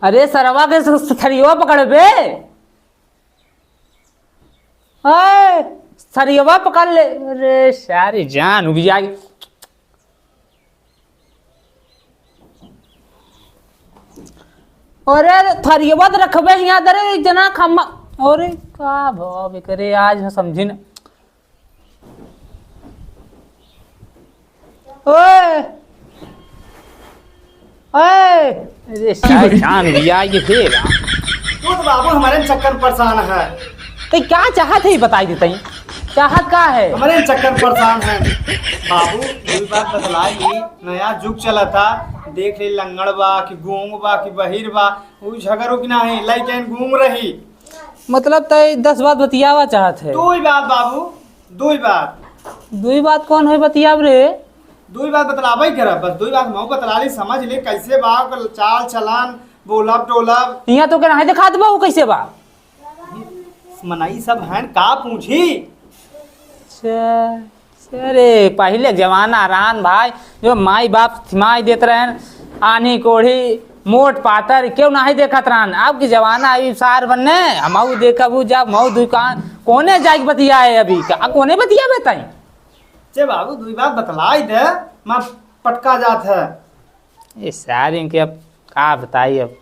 अरे सरवा के सरियवा पकड़ बे। अरे सरियवा पकड़ ले। अरे सारी जान उब जाएगी। अरे थरियवा तो रखबे यहाँ दरे जना खम्मा। अरे का भाव करे आज समझी न। ओए ओए अरे सारी जान उब जाएगी फिर। तू तो बाबू हमारे चक्कर परेशान है। तो क्या चाहत है बताई देते हैं। चाहत का है हमारे चक्कर परेशान है बाबू। कोई बात बतलाई नया जुग चला था। देख ले लंगड़ बा कि गूंग बा कि बहिर बा वो झगड़ो की नहीं लाइक घूम रही। मतलब तय 10 बात बतियावा चाहत है। दो ही बात बाबू दो ही बात। दो ही बात कौन है बतियाब रे। दो ही बात बतलावा ही करा बस दो ही बात मऊ बतला ली समझ ले कैसे बा चाल चलान बोलब टोलब। यहाँ तो क्या दिखा दबा वो कैसे बा। मनाई सब हैं का पूछी। अरे पहले जमाना रान भाई जो माई बाप थिमाई देते रहन आनी कोढ़ी मोट पातर क्यों नहीं देखत रहन। अब की जमाना अभी सार बनने मऊ देखबू जब मऊ दुकान कोने जाके बतियाए अभी का कोने बतिया बताई। चे बाबू दो ही बात बतलाई दे मैं पटका जात है। ये सारी के अब का बताई अब।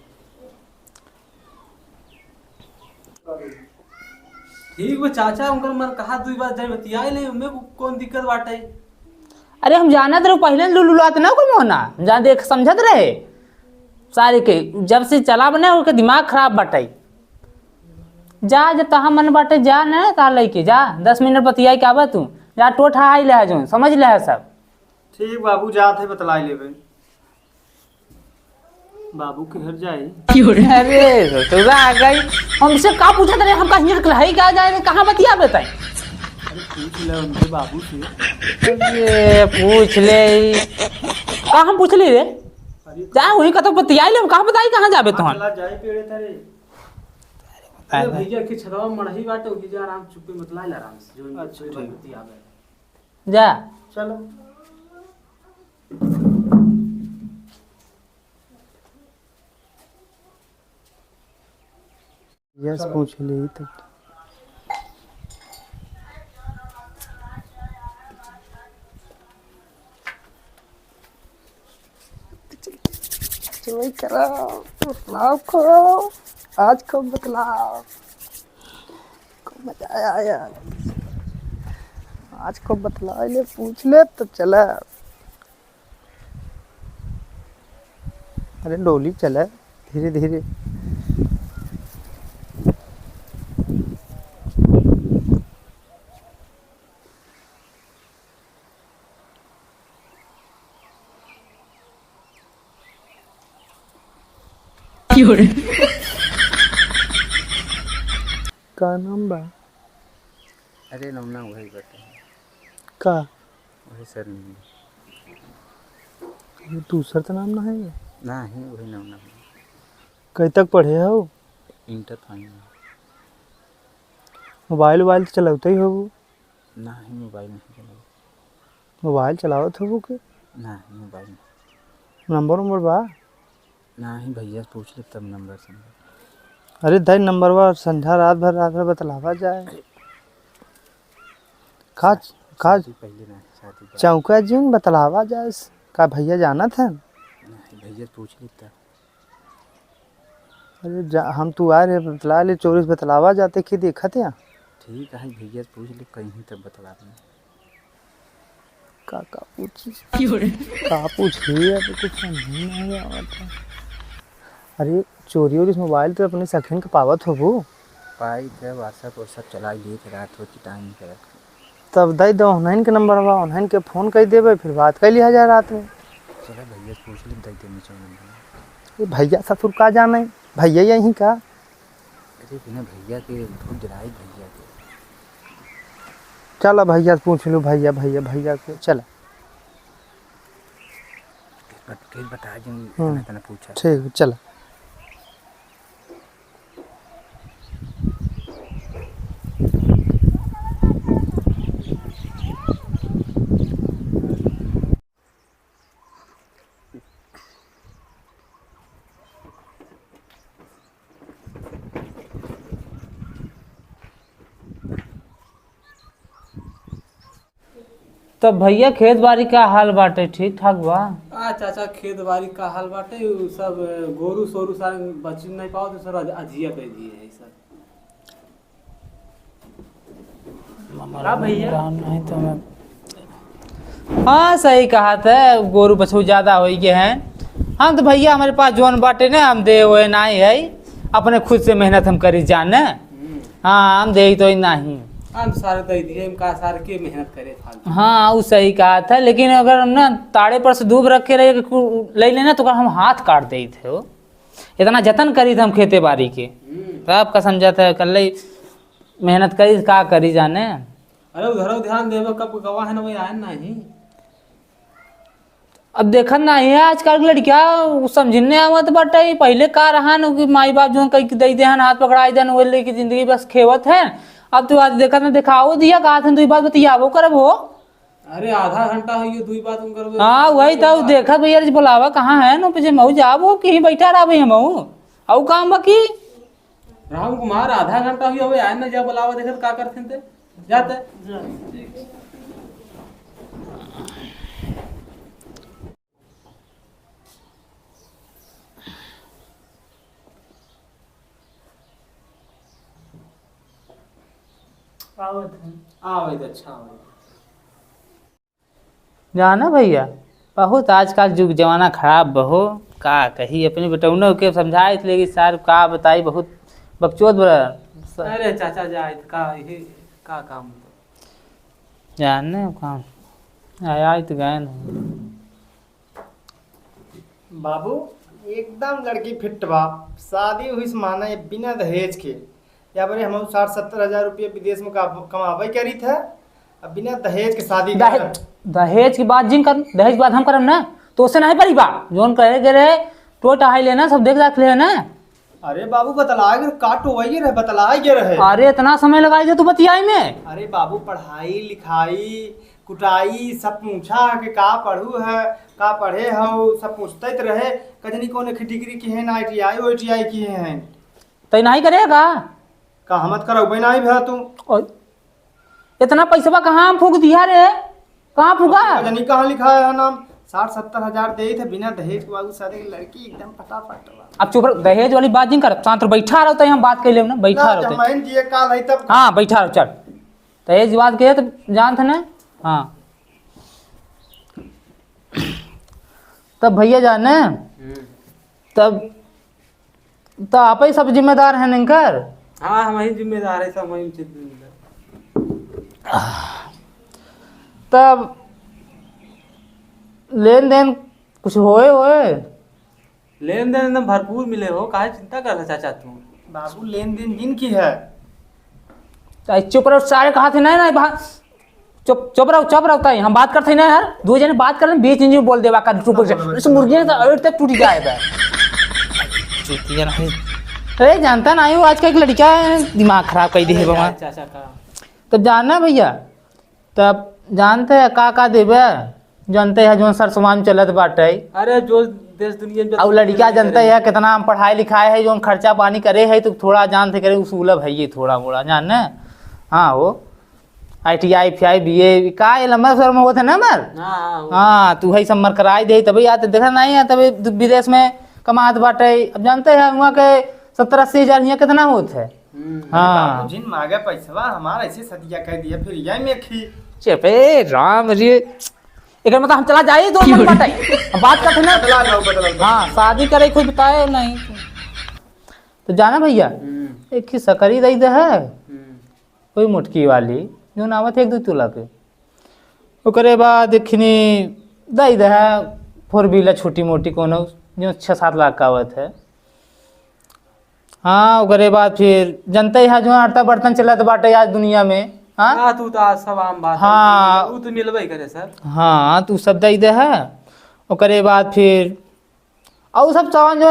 ठीक बा चाचा उनकर मन कहा दुई बार जाए बतियाई ले उमे कौन दिक्कत बाटे। अरे हम जानत रहे पहले लुलुलात ना कोई मोना हम जान देख समझत रहे सारे के जब से चला बने उनके दिमाग खराब बाटे। जा जब तहा मन बाटे जा न ता लेके जा 10 मिनट बतियाई के आवा तू जा टोठा आई ले जो समझ ले सब। ठीक बाबू जात है बतलाई लेवे। बाबू के घर जाए। अरे तो आ गई हमसे का पूछत रहे हम कहीं है क्या जाए कहाँ बतिया बताई। पूछ ले उनके बाबू से। अरे पूछ ले का हम पूछ ली रे जा वही का तो बतियाई ले कहाँ बताई कहाँ जाबे तो चला जाए पेड़े तारे। अरे भैया के छदवा मड़ही बाटे ओही जा आराम चुप्पे मतलाई आराम से जो अच्छा, ठीक। बतियावे। जा चलो यस पूछ ले तब। चलो करो बतलाओ को आज को बतलाओ को मजा आया यार। आज को बतला ले पूछ ले तो चला। अरे डोली चला धीरे धीरे। का नाम बा। अरे नमना वही बता का वही सर नहीं ये दूसरा तो नाम ना है ये। ना ही वही नमना कहीं तक पढ़े हो। इंटर फाइनल मोबाइल वोबाइल तो चलाते ही हो। ना ही मोबाइल नहीं चला। मोबाइल चलावत हो के ना ही मोबाइल नहीं। नंबर नंबर बा। ना ही भैया से पूछ ले तब नंबर से। अरे दई नंबर बा संध्या रात भर बतलावा जाए। का शादी पहले ना शादी बाद। चौका जीवन बतलावा जाए का भैया जाना था। ना ही भैया से पूछ ले तब। अरे हम तू आ रहे बतला ले 24 बतलावा जाते कि देखा थे। ठीक है भैया से पूछ ले कहीं तब बतला देना। का पूछी अब कुछ नहीं आता। अरे चोरी और इस मोबाइल तो अपने सखन के पावत हो वो पाई थे व्हाट्सएप और सब चला लिए थे रात हो की टाइम कर। तब दई दो ऑनलाइन के नंबर बा ऑनलाइन के फ़ोन कर देवे फिर बात कर लिया जाए रात में। चलो भैया से पूछ ले दे देने चाहिए नंबर। ये भैया ससुर का जाना है भैया यहीं का। अरे बिना भैया के धूप जलाई भैया के। चलो भैया से पूछ लो भैया के चला। फिर बता देंगे इतना पूछा। ठीक है चला। तब भैया खेत बाड़ी का हाल बाटे ठीक ठाक बा? आ चाचा खेत बाड़ी का हाल बाटे उ सब गोरू सोरू सारे बच नहीं पाओ तो सर अजिया कर दिए है सर। का भैया नहीं तो मैं हाँ सही कहा था, गोरू बछू ज्यादा हो गए हैं। हम तो भैया हमारे पास जोन बाटे ना हम दे हुए नहीं है, अपने खुद से मेहनत हम करी जाने। हाँ हम दे तो नहीं, हम सारे दे दिए हम का सारे के मेहनत करे फालतू। हाँ वो सही कहा था, लेकिन अगर हम ना ताड़े पर से दूब रख के ले लेना तो हम हाथ काट दे थे। वो इतना जतन करी थे हम खेते बाड़ी के, तब का समझा था कल मेहनत करी का करी जाने। अरे उधर ध्यान देवे कब गवाह है ना वही आए नहीं। अब देखा नहीं है आजकल की लड़कियां समझने आवत बाटे, पहले का रहा न कि माई बाप जो कहीं दे दे हाथ पकड़ाई देन वो लेके जिंदगी बस खेवत है। अब तो आज देखा ना दिखाओ दिया कहा था, 2 बात बतियाबो करब हो। अरे आधा घंटा हो ये 2 बात करबे। हाँ वही तो देखा भैया बुलावा कहाँ है न पीछे मऊ जाबो कहीं बैठा रहा भैया मऊ और काम बाकी राम कुमार आधा घंटा हुई हवे आए ना जब बुलावा देखत का करथिन ते जाते। आवत अच्छा आवत जाना भैया बहुत आजकल युग जमाना खराब बहो, का कही अपने बेटौनों के समझाए थे लेकिन सार का बताई बहुत बकचोद बड़ा। अरे चाचा जाए का ये का काम जाने काम आया तो गए न। बाबू एकदम लड़की फिट बा, शादी हुई से माना ये बिना दहेज के। या बड़े हम 60-70 हजार रुपये विदेश में कमावे करी थे, अब बिना दहेज के शादी दहेज की बात जिन कर, दहेज की बात हम करम ना तो उससे नहीं पड़ी बा जोन कहे गे रहे तो टहाई लेना सब देख दाख ले ना। अरे बाबू बतलाए गे काटो वही रहे बतलाए गे रहे। अरे इतना समय लगाई जो तू बतियाई में। अरे बाबू पढ़ाई लिखाई कुटाई सब पूछा कि का पढ़ू है का पढ़े हो सब पूछते रहे। कजनी कौन डिग्री की है ना ITI OITI की है तो नहीं करेगा का हमत करो नहीं भैया तुम। और इतना पैसा कहाँ फूक दिया रे, कहाँ फूका? कजनी कहाँ लिखा है नाम 60-70 हजार दे थे बिना दहेज के। बाबू सारे लड़की एकदम फटाफट। अब चुप रहो, दहेज वाली बात जिन कर शांत रहो, बैठा रहो तो हम बात कर ले ना, बैठा रहो जमाइन दिए काल है तब। हाँ बैठा रहो चल, दहेज बात के तो जानते ना। हाँ तब भैया जाने तब तो आप ही सब जिम्मेदार हैं निकर। हाँ हम ही जिम्मेदार है सब वही तब लेन देन कुछ होए लेन देन एकदम भरपूर मिले हो, काहे चिंता कर रहा चाचा तू। बाबू लेन देन दिन की है। चुप रहो सारे कहा थे नहीं चुप रहो ताई हम बात करते ना यार, 2 जने बात कर बीच इंजन बोल देवा का चुप से मुर्गियां तो अड़ तक टूट जाए बे चुतिया नहीं। अरे जानता नहीं वो आज का एक लड़का दिमाग खराब कर दी है बाबा। चाचा का तब जानना भैया तब जानते है का देवे, जानते है जो सर सामान चलत बाटे। अरे जो देश दुनिया में और लड़कियां जानते है कितना हम पढ़ाई लिखाए है जो खर्चा पानी करे है तो थोड़ा जानते करे उसूलब है ये थोड़ा मोड़ा जानने। हाँ वो ITI FI BA का लंबा सर में होते ना मर। हाँ तू है सब मर कराई दे तभी आते देखा नहीं है तभी विदेश में कमात बाटे। अब जानते हैं वहाँ के 70-80 हजार यहाँ कितना होते है। हाँ जिन मांगे पैसा हमारा ऐसे सदिया कह दिया फिर यही में खी चेपे राम रे एक मतलब हम चला जाए तो बात करते ना। बदला लो बदला लो। हाँ शादी करे खुद बताए नहीं तो जाना भैया एक ही सकरी दई दे है कोई मुटकी वाली जो नावत है 1-2 तोला के ओकरे बाद खनी दई दे है 4 व्हीलर छोटी मोटी कोनो जो 6-7 लाख का आवत है। हाँ ओकरे बाद फिर जनते है जो आटा बर्तन चलत बाटे आज दुनिया में। हाँ तू तो सब आम बात हाँ वो तो मिलबे करे सर। हाँ तू सब दई दे है ओकरे बाद फिर और सब सामान जो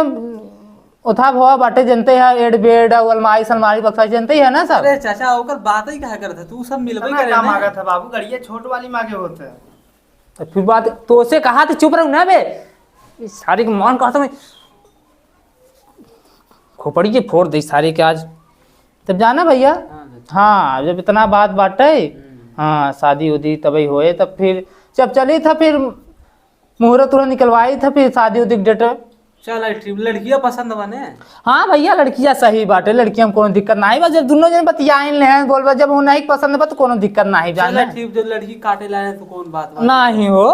उठा भवा बाटे जनते है एड बेड अलमारी सलमारी बक्सा जनते है ना सब। अरे चाचा ओकर बात ही कहा करत है तू सब मिलबे करे क्या ना। मांगा था बाबू गड़िया छोट वाली मांगे होते हैं। तो फिर बात तो से कहा तो चुप रहो ना बे सारी के मान कहता मैं खोपड़ी के फोड़ दी सारी के आज। तब जाना भैया हाँ जब इतना बात बाटे हाँ शादी उदी तभी होए, तब फिर जब चली था फिर मुहूर्त तुरंत निकलवाई था, फिर शादी उदी डेट। चल ट्रिप लड़कियां पसंद बने। हाँ भैया लड़कियां सही बात है, लड़कियां में कोनो दिक्कत ना बा, जब दोनों जन बतियाइन ले बोलबा जब वो नहीं पसंद बा तो कोनो दिक्कत नहीं चल जाने ठीक, जो लड़की काटे लाए तो कौन बात नहीं हो।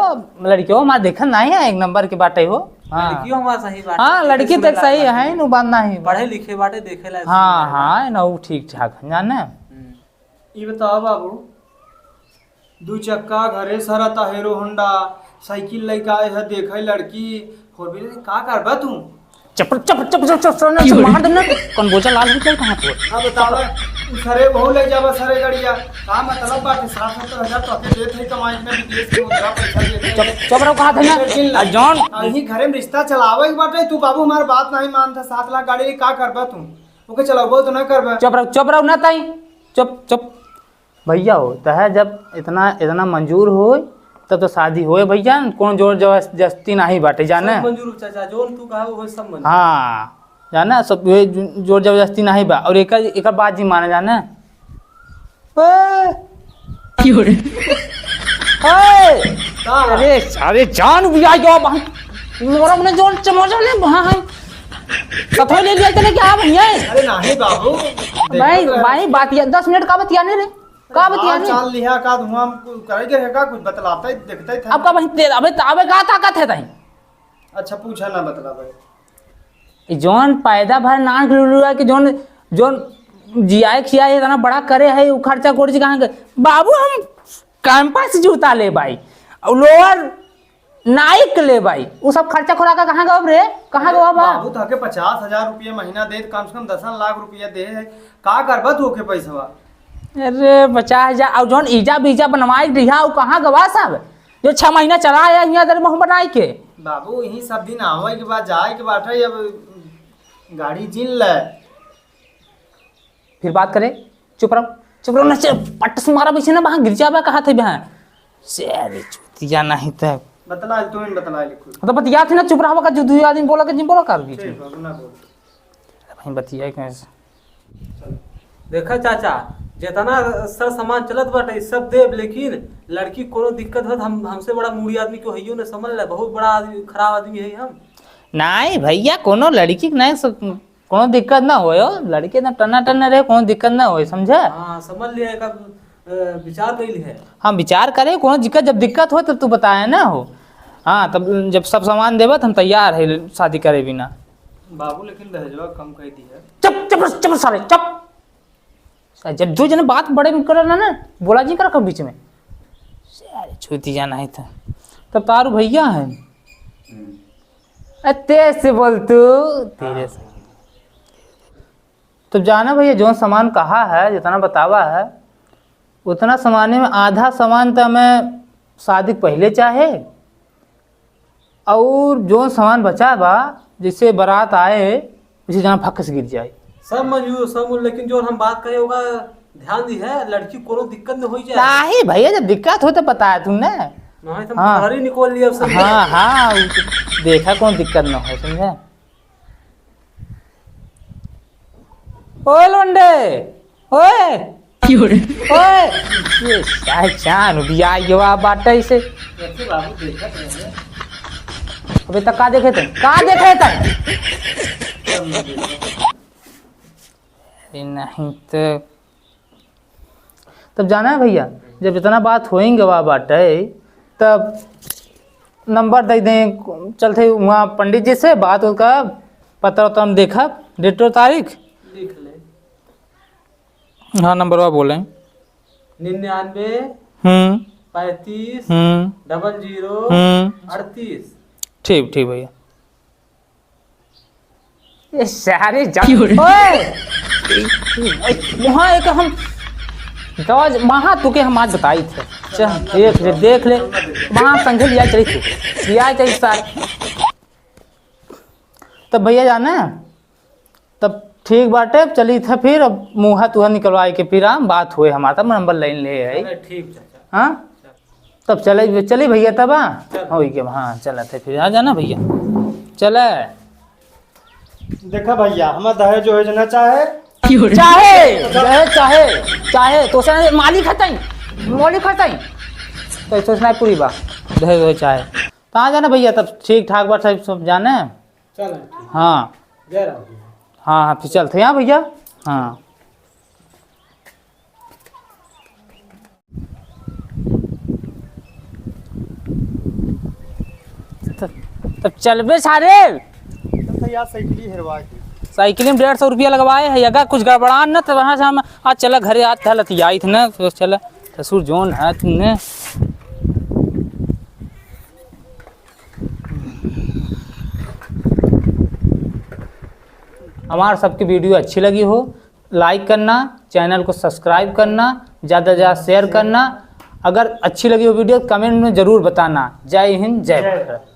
लड़कियों हमारा देखन नहीं है, एक नंबर के बाटे हो। हाँ लड़कियों हमारा सही बात हाँ लड़की तक सही है, नु बात नहीं। पढ़े लिखे बाटे देखे ला। हाँ हाँ ना वो ठीक ठाक है जाने। ये बताओ बाबू, 2 चक्का घरे सरता हीरो होंडा साइकिल लेके आए है, देखे लड़की 4 व्हीलर का करबा तू? चप चप चप चप चप चप मार देना कौन बोझा लाल निकल कहां तो। अब बताओ सरे बहु ले जावा सरे गड़िया का मतलब बाटे 60-70 हजार तो के देत है कमाई में, विदेश के मुद्रा पैसा देत है। चप चप रहो कहा था ना जॉन अही घरे में रिश्ता चलावे के बाटे, तू बाबू हमार बात नहीं मानता। 7 लाख गाड़ी का करबा तू? ओके चलाबो तो ना करबा। चुप रहो ना ताई, चुप चुप भैया हो तो है, जब इतना इतना मंजूर हो तब तो शादी होए भैया, कौन जोर जबरदस्ती नहीं बाटे जाने। सब मंजूर चाचा, जो तू कहा वो सब मंजूर। हाँ जाना सब जोर जबरदस्ती नहीं बा। और एक बात जी माने जाने, अरे अरे जान भी आ गया मोरा मने जोन चमोजा ले वहां है कथो ले लिया तेरे क्या भैया। अरे नहीं बाबू भाई बात 10 मिनट का बतियाने रे, का बतियाने चाल लिया का धुआं करेगे रहेगा, कुछ बतलाता ही देखता ही था। अब का भाई तेरे अबे का ताकत है ताई। अच्छा पूछा ना बतला भाई। जोन पैदा भर नान लुलुआ के जोन जोन जियाए खियाए इतना बड़ा करे है, वो खर्चा कोर्ची कहाँ के बाबू। हम कैंपस जूता ले भाई और लोअर नाइक ले भाई, वो सब खर्चा खुरा का कहाँ गवा रे, कहाँ गवा बाबू ताके 50,000 रुपया महीना दे, कम से कम 10 लाख रुपया दे है, का करबा तू के पैसा? अरे 50,000 और जोन ईजा बीजा बनवाई दिया वो कहाँ गवा सब, जो 6 महीना चला आया यहाँ दर मुँह बनाई के। बाबू यही सब दिन आवे के बाद जाए के बाटे, अब गाड़ी जिन ले फिर बात करे। चुप रहो ना, पट से मारा पीछे ना वहाँ गिर जाबा कहा थे वहाँ से। अरे चुतिया नहीं तो बतला तू इन बतला लिखो तो बतिया थी ना, चुप रहा जो 2 आदमी बोला कि जिन बोला कर दी ठीक बाबू ना बोल। भाई बतिया कैसे। देखा चाचा, जितना सर सामान चलत बाटे सब देव, लेकिन लड़की कोनो दिक्कत हो हमसे बड़ा मूड़ी आदमी को हइयो ने समझ ले, बहुत बड़ा आदमी खराब आदमी है हम। नहीं भैया कोनो लड़की के नहीं कोनो दिक्कत ना हो, लड़के ना टना रहे, कोनो दिक्कत ना हो समझे। हाँ समझ लिया का विचार कैल है। हाँ विचार करे, कोनो दिक्कत जब दिक्कत हो तब तू बताया ना हो। हाँ तब जब सब सामान देबा तो हम तैयार है शादी करे बिना। बाबू लेकिन दहेजवा कम कह दी है। चुप चुप चुप साले चुप। जब 2 जने बात बड़े में करे ना बोला जी कर कब बीच में अरे छूती जाना है था। तब तारू भैया है तेज से बोल तू, तेरे से तो जाना भैया जो सामान कहा है जितना बतावा है उतना सामान में आधा सामान तो हमें शादी पहले चाहे, और जो सामान बचा बा जिससे बारात आए उसे जहाँ फक से गिर जाए सब मंजूर सब, लेकिन जो हम बात करे होगा ध्यान दी है, लड़की कोनो दिक्कत न हो जाए। नहीं भैया जब दिक्कत हो तो बताया तुमने। नहीं तो हाँ। घर ही निकल लिया सब। हाँ हाँ देखा कौन दिक्कत ना हो समझे। ओए लोंडे ओए ओए ये चान बिया युवा बाटे से। वैसे बाबू देखा रहे अबे तक का देखे थे नहीं तो तब जाना है भैया, जब इतना बात होएंगे वहाँ बाटे तब नंबर दे दें, चलते वहाँ पंडित जी से बात होगा, पता होता हम देखा डेट और तारीख लिख ले। हाँ नंबर वहाँ बोले 99 35 00 38। ठीक ठीक भैया। ये सारे वहाँ एक हम वहाँ तुके हम आज बताई थे, चल देख ले वहाँ संगे लिया चली थी लिया चाहिए सार। तब भैया जाना तब ठीक बाटे चली था, फिर अब मुँह तुहा निकलवाए के फिर हम बात हुए हमारा तब नंबर लाइन ले आई। ठीक चाचा। हाँ तब चले भैया तब हो गया। हाँ चला थे फिर आ जाना भैया चले। देखा भैया हमारा दहेज जो है ना चाहे चाहे चाहे चाहे तो से मालिक है मोली खाता ही तो सोचना है पूरी बात दहे हो चाहे कहाँ जाना भैया तब ठीक ठाक बात सब जाने चल हाँ जय राम जी। हाँ हाँ फिर चलते हैं हाँ भैया हाँ तब चलबे सारे यार साइकिल हेरवा के साइकिल में 150 रुपया लगवाए है अगर कुछ गड़बड़ा न तो वहाँ से हम आज चला घरे आज था लतियाई थे ना तो चला ससुर जोन है तुमने हमारे सबकी वीडियो अच्छी लगी हो लाइक करना चैनल को सब्सक्राइब करना ज़्यादा से ज़्यादा शेयर करना अगर अच्छी लगी हो वीडियो कमेंट में ज़रूर बताना जय हिंद जय भारत।